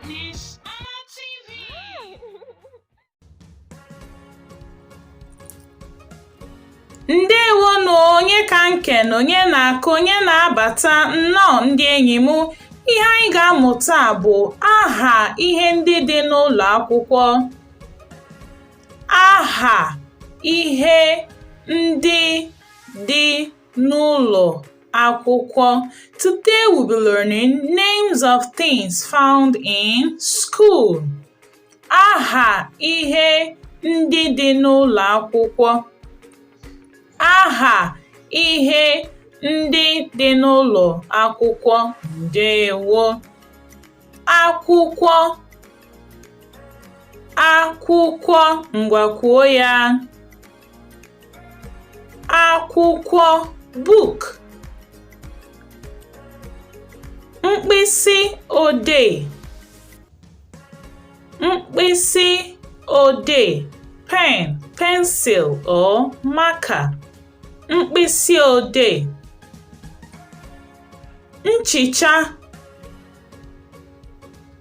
Ness-Ana TV. Ndewonu onye ka nke na onye na-akụ onye na-abata nnọọ ndị enyi m. Ihe anyị ga-amụta bụ aha ihe ndị dị n'ụlọ akwụkwọ. Aha ihe ndị dị n'ụlọ akwụkwọ. Today we'll be learning names of things found in school. Aha ihe ndị dị n'ụlọ akwụkwọ. Aha ihe ndị dị n'ụlọ akwụkwọ. Ndewo. Akwụkwọ. Akwụkwọ. Ngwa kwuo ya. Akwụkwọ. Book. Mkpịsị odee. Mkpịsị odee. Pen, pencil or marker. Mkpịsị odee. Nchicha.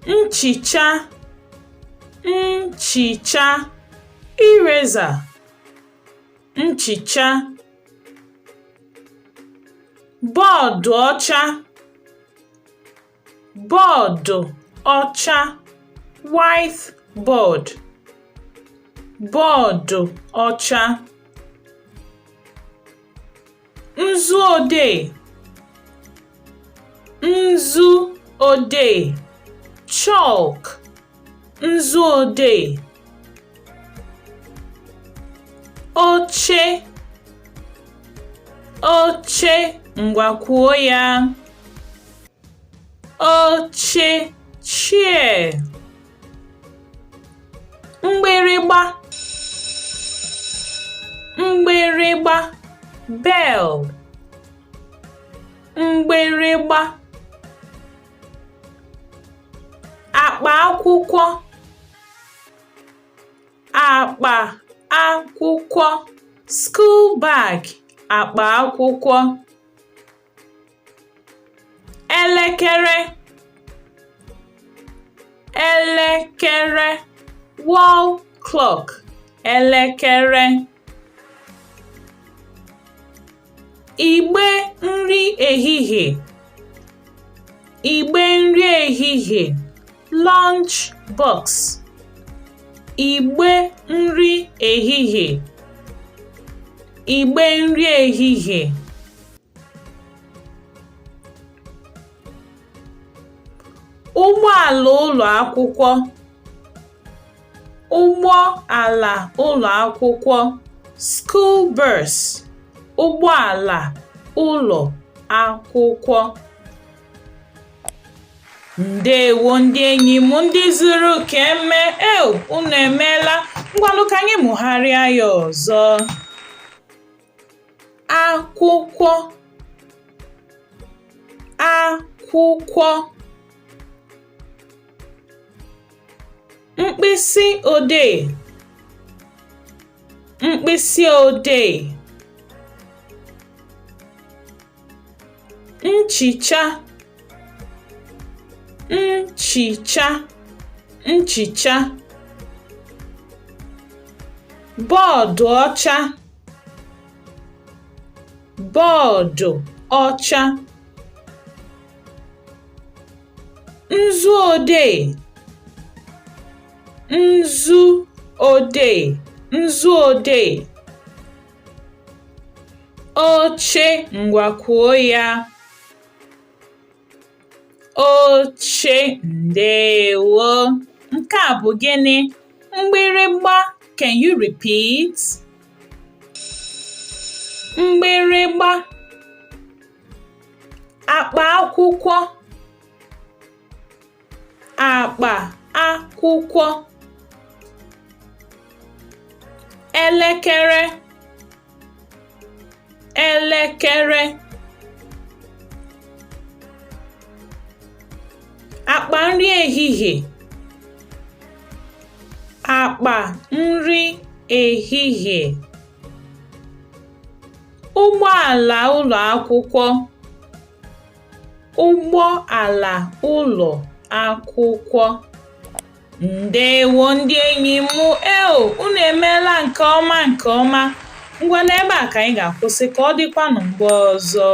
Nchicha. Nchicha. Eraser. Nchicha. Bọọdụ ọcha. Bọọdụ ọcha. Whiteboard. Bọọdụ ọcha. Nzu odee. Nzu odee. Chalk. Nzu odee. Oche. Oche. Ngwa kwuo ya. Oche. Chair. Mgbịrịgba. Mgbịrịgba. Bell. Mgbịrịgba. Akpa akwụkwọ. Akpa akwụkwọ. School bag. Akpa akwụkwọ. Elekere. Elekere. Wall clock. Elekere. Igbe nri ehihie. Igbe nri ehihie. Lunch box. Igbe nri ehihie. Igbe nri ehihie. Ụgbọala ụlọ akwụkwọ. Ụgbọala ụlọ akwụkwọ. School bus. Ụgbọala ụlọ akwụkwọ. Ndewo ndị enyi m ndị zuru ka unu emeela. Ngwanụ ka anyị mụgharịa ya ọzọ. Akwụkwọ. Akwụkwọ. Mkpịsị odee. Mkpịsị odee. Nchicha. Nchicha. Nchicha. Bọọdụ ọcha. Bọọdụ ọcha. Nzu odee. Nzu odee. Nzu odee. Oche. Ngwa kwuo ya. Oche. Ndewo. Nke a bụ gịnị? Mgbịrịgba. Can you repeat? Mgbịrịgba. Akpa akwụkwọ. Akpa akwụkwọ. Elekere. Elekere. Akpa nri ehihie. Akpa nri ehihie. Ụgbọala ụlọ akwụkwọ. ụgbọala ụlọ akwụkwọ. Ndewo ndị enyi m, unu emeela nke ọma. Ngwa n'ebe a ka anyị ga-akwụsị ka ọ dịkwanụ mgbe ọzọ.